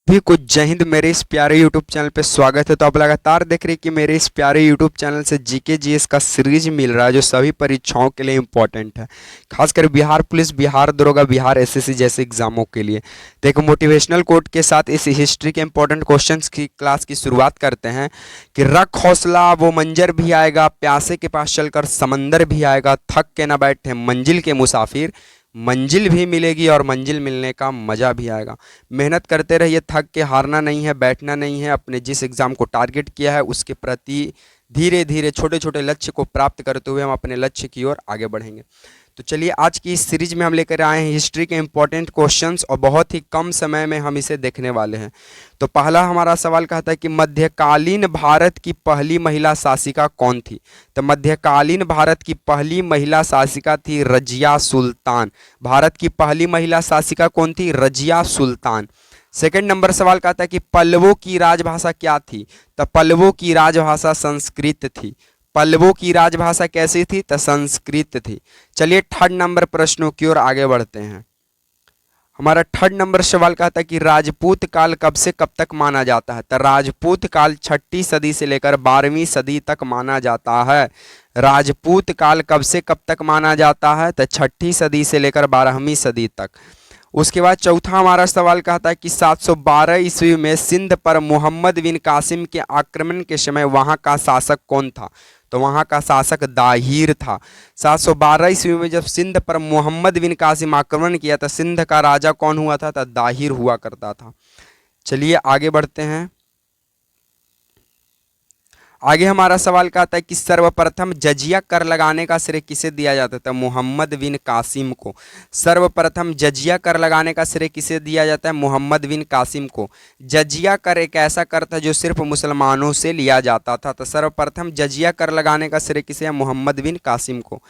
भी कुछ जय हिंद। मेरे इस प्यारे यूट्यूब चैनल पे स्वागत है। तो आप लगातार देख रहे हैं कि मेरे इस प्यारे यूट्यूब चैनल से जीके जीएस का सीरीज मिल रहा है जो सभी परीक्षाओं के लिए इंपॉर्टेंट है, खासकर बिहार पुलिस, बिहार दरोगा, बिहार एसएससी जैसे एग्जामों के लिए। तो एक मोटिवेशनल कोट के साथ इस हिस्ट्री के इंपॉर्टेंट क्वेश्चंस की क्लास की शुरुआत करते हैं कि रख हौसला वो मंजर भी आएगा, प्यासे के पास चलकर समंदर भी आएगा, थक के ना बैठे मंजिल के मुसाफिर, मंजिल भी मिलेगी और मंजिल मिलने का मज़ा भी आएगा। मेहनत करते रहिए, थक के हारना नहीं है, बैठना नहीं है। अपने जिस एग्ज़ाम को टारगेट किया है उसके प्रति धीरे धीरे छोटे छोटे लक्ष्य को प्राप्त करते हुए हम अपने लक्ष्य की ओर आगे बढ़ेंगे। तो चलिए, आज की इस सीरीज में हम लेकर आए हैं हिस्ट्री के इंपॉर्टेंट क्वेश्चंस और बहुत ही कम समय में हम इसे देखने वाले हैं। तो पहला हमारा सवाल कहता है कि मध्यकालीन भारत की पहली महिला शासिका कौन थी। तो मध्यकालीन भारत की पहली महिला शासिका थी रजिया सुल्तान। भारत की पहली महिला शासिका कौन थी? रजिया सुल्तान। सेकंड नंबर सवाल कहता है कि पल्लवों की राजभाषा क्या थी। तो पल्लवों की राजभाषा संस्कृत थी। पल्लवों की राजभाषा कैसी थी? तो संस्कृत थी। चलिए, थर्ड नंबर प्रश्नों की ओर आगे बढ़ते हैं। हमारा थर्ड नंबर सवाल कहता है कि राजपूत काल कब से कब तक माना जाता है। तो राजपूत काल 6ठी सदी से लेकर 12वीं सदी तक माना जाता है। राजपूत काल कब से कब तक माना जाता है? तो 6ठी सदी से लेकर 12वीं सदी तक। उसके बाद चौथा हमारा सवाल कहता है कि 712 ईस्वी में सिंध पर मोहम्मद बिन कासिम के आक्रमण के समय वहां का शासक कौन था। तो वहां का शासक दाहिर था। 712 ईस्वी में जब सिंध पर मोहम्मद बिन कासिम आक्रमण किया था, सिंध का राजा कौन हुआ था? तो दाहिर हुआ करता था। चलिए आगे बढ़ते हैं। आगे हमारा सवाल कहता है कि सर्वप्रथम जजिया कर लगाने का श्रेय किसे दिया जाता था? मोहम्मद बिन कासिम को। सर्वप्रथम जजिया कर लगाने का श्रेय किसे दिया जाता है? मोहम्मद बिन कासिम को। जजिया कर एक ऐसा कर था जो सिर्फ मुसलमानों से लिया जाता था। तो सर्वप्रथम जजिया कर लगाने का श्रेय किसे है? मोहम्मद बिन कासिम को।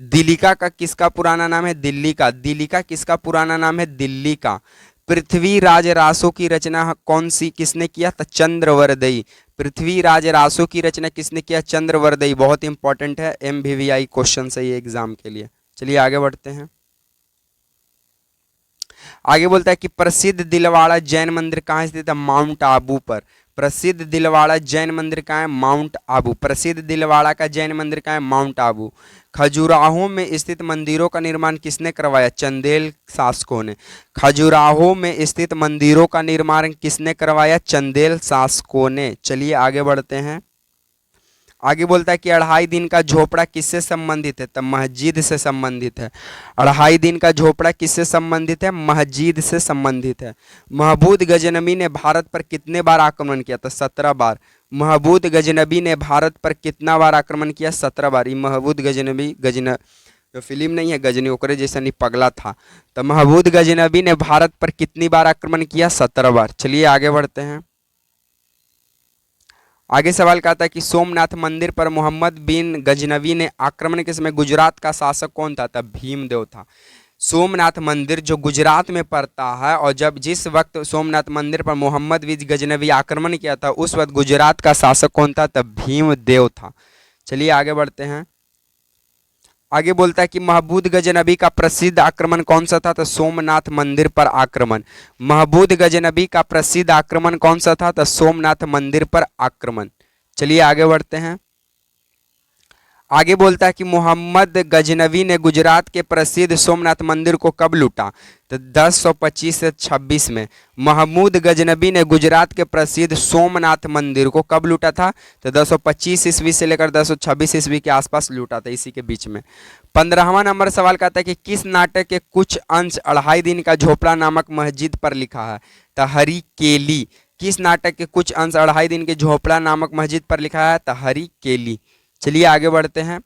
दिल्लिका का किसका पुराना नाम है? दिल्ली का। दिल्ली का किसका पुराना नाम है? दिल्ली का। पृथ्वीराज रासो की रचना कौन सी किसने किया? तो चंद्रवरदई। पृथ्वीराज रासो की रचना किसने किया? चंद्रवरदई। बहुत इंपॉर्टेंट है, MVVI क्वेश्चन है ये एग्जाम के लिए। चलिए आगे बढ़ते हैं। आगे बोलता है कि प्रसिद्ध दिलवाड़ा जैन मंदिर कहाँ स्थित है? माउंट आबू पर। प्रसिद्ध दिलवाड़ा जैन मंदिर कहाँ है? माउंट आबू। प्रसिद्ध दिलवाड़ा का जैन मंदिर कहाँ है? माउंट आबू। खजुराहो में स्थित मंदिरों का निर्माण किसने करवाया? चंदेल शासकों ने। खजुराहो में स्थित मंदिरों का निर्माण किसने करवाया? चंदेल शासकों ने। चलिए आगे बढ़ते हैं। आगे बोलता है कि 2.5 दिन का झोपड़ा किससे संबंधित है? तो मस्जिद से संबंधित है। 2.5 दिन का झोपड़ा किससे संबंधित है? मस्जिद से संबंधित है। महमूद गजनबी ने भारत पर कितने बार आक्रमण किया? तो 17 बार। महमूद गजनबी ने भारत पर कितना बार आक्रमण किया? 17 बार। ये महमूद गजनबी जो फिल्म नहीं है गजनी, ओकरे जैसा नहीं पगला था। तो महमूद गजनबी ने भारत पर कितनी बार आक्रमण किया? 17 बार। चलिए आगे बढ़ते हैं। आगे सवाल कहता है कि सोमनाथ मंदिर पर मोहम्मद बिन गजनवी ने आक्रमण के समय गुजरात का शासक कौन था? तब भीमदेव था। सोमनाथ मंदिर जो गुजरात में पड़ता है, और जब जिस वक्त सोमनाथ मंदिर पर मोहम्मद बिन गजनवी आक्रमण किया था उस वक्त गुजरात का शासक कौन था? तब भीमदेव था। चलिए आगे बढ़ते हैं। आगे बोलता है कि महमूद गजनबी का प्रसिद्ध आक्रमण कौन सा था? तो सोमनाथ मंदिर पर आक्रमण। महमूद गजनबी का प्रसिद्ध आक्रमण कौन सा था? तो सोमनाथ मंदिर पर आक्रमण। चलिए आगे बढ़ते हैं। आगे बोलता है कि मोहम्मद गजनवी ने गुजरात के प्रसिद्ध सोमनाथ मंदिर को कब लूटा? तो 1025 से 26 में। महमूद गजनबी ने गुजरात के प्रसिद्ध सोमनाथ मंदिर को कब लूटा था? तो 1025 ईस्वी से लेकर 1026 ईस्वी के आसपास लूटा था, इसी के बीच में। 15वां नंबर सवाल कहता है कि किस नाटक के कुछ अंश 2.5 दिन का झोपड़ा नामक मस्जिद पर लिखा है? तो हरी केली। किस नाटक के कुछ अंश 2.5 दिन के झोपड़ा नामक मस्जिद पर लिखा है? तो हरी केली। चलिए आगे बढ़ते हैं।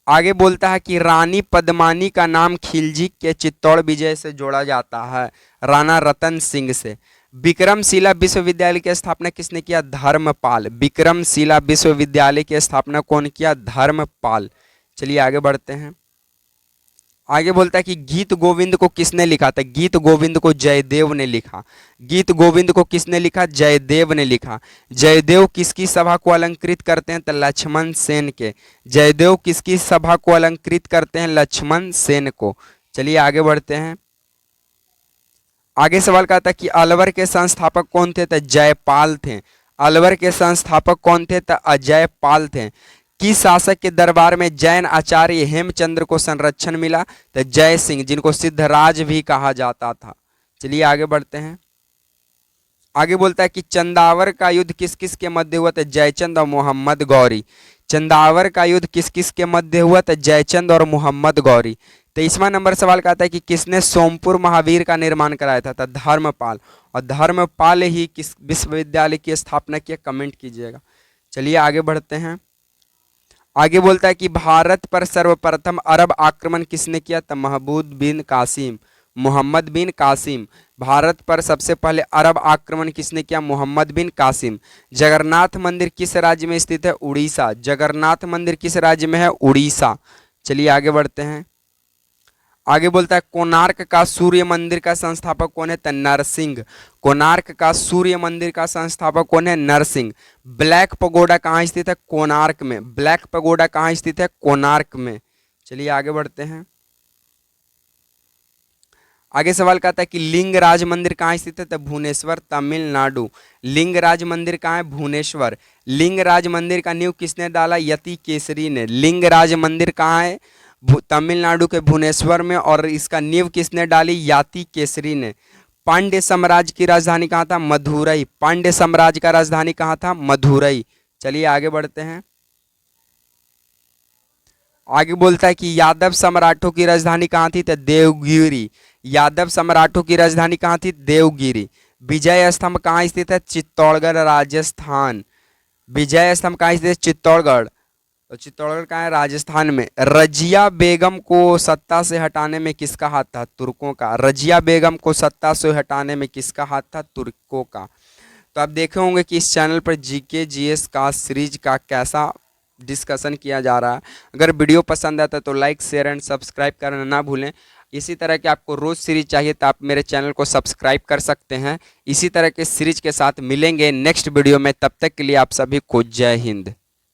आगे बोलता है कि रानी पद्मानी का नाम खिलजी के चित्तौड़ विजय से जोड़ा जाता है, राणा रतन सिंह से। विक्रमशिला विश्वविद्यालय की स्थापना किसने किया? धर्मपाल। विक्रमशिला विश्वविद्यालय की स्थापना कौन किया? धर्मपाल। चलिए आगे बढ़ते हैं। आगे बोलता है कि गीत गोविंद को किसने लिखा था? गीत गोविंद को जयदेव ने लिखा। गीत गोविंद को किसने लिखा? जयदेव ने लिखा। जयदेव किसकी सभा को अलंकृत करते हैं? तो लक्ष्मण सेन के। जयदेव किसकी सभा को अलंकृत करते हैं? लक्ष्मण सेन को। चलिए आगे बढ़ते हैं। आगे सवाल का था कि अलवर के संस्थापक कौन थे? तो जयपाल थे। अलवर के संस्थापक कौन थे? तो अजयपाल थे। किस शासक के दरबार में जैन आचार्य हेमचंद्र को संरक्षण मिला? तो जय सिंह, जिनको सिद्धराज भी कहा जाता था। चलिए आगे बढ़ते हैं। आगे बोलता है कि चंदावर का युद्ध किस किस के मध्य हुआ? तो जयचंद और मोहम्मद गौरी। चंदावर का युद्ध किस किस के मध्य हुआ? तो जयचंद और मोहम्मद गौरी। 23वां नंबर सवाल का आता है कि किसने सोमपुर महावीर का निर्माण कराया था? तो धर्मपाल। और धर्मपाल ही किस विश्वविद्यालय की स्थापना की? कमेंट कीजिएगा। चलिए आगे बढ़ते हैं। आगे बोलता है कि भारत पर सर्वप्रथम अरब आक्रमण किसने किया? तो महमूद बिन कासिम, मोहम्मद बिन कासिम। भारत पर सबसे पहले अरब आक्रमण किसने किया? मोहम्मद बिन कासिम। जगन्नाथ मंदिर किस राज्य में स्थित है? उड़ीसा। जगन्नाथ मंदिर किस राज्य में है? उड़ीसा। चलिए आगे बढ़ते हैं। आगे बोलता है कोणार्क का सूर्य मंदिर का संस्थापक कौन है? तो नरसिंह। कोणार्क का सूर्य मंदिर का संस्थापक कौन है? नरसिंह। ब्लैक पगोडा कहाँ स्थित है? कोणार्क में। ब्लैक पगोडा कहाँ स्थित है? कोणार्क में। चलिए आगे बढ़ते हैं। आगे सवाल कहता है कि लिंगराज मंदिर कहाँ स्थित है? तो भुवनेश्वर, तमिलनाडु। लिंगराज मंदिर कहाँ है? भुवनेश्वर। लिंगराज मंदिर का नींव किसने डाला? यति केसरी ने। लिंगराज मंदिर कहाँ है? तमिलनाडु के भुवनेश्वर में। और इसका नींव किसने डाली? याति केसरी ने। पांड्य साम्राज्य की राजधानी कहाँ था? मदुरई। पांड्य साम्राज्य का राजधानी कहाँ था? मदुरई। चलिए आगे बढ़ते हैं। आगे बोलता है कि यादव सम्राटों की राजधानी कहाँ थी? तो देवगिरी। यादव सम्राटों की राजधानी कहाँ थी? देवगिरी। विजय स्तंभ कहाँ स्थित है? चित्तौड़गढ़, राजस्थान। विजय स्तंभ कहाँ स्थित है? चित्तौड़गढ़। तो चित्तौड़गढ़ कहाँ है? राजस्थान में। रजिया बेगम को सत्ता से हटाने में किसका हाथ था? तुर्कों का। रजिया बेगम को सत्ता से हटाने में किसका हाथ था? तुर्कों का। तो आप देखे होंगे कि इस चैनल पर जीके जीएस का सीरीज का कैसा डिस्कशन किया जा रहा है। अगर वीडियो पसंद आता है तो लाइक, शेयर एंड सब्सक्राइब करना ना भूलें। इसी तरह के आपको रोज सीरीज चाहिए तो आप मेरे चैनल को सब्सक्राइब कर सकते हैं। इसी तरह के सीरीज के साथ मिलेंगे नेक्स्ट वीडियो में। तब तक के लिए आप सभी को जय हिंद।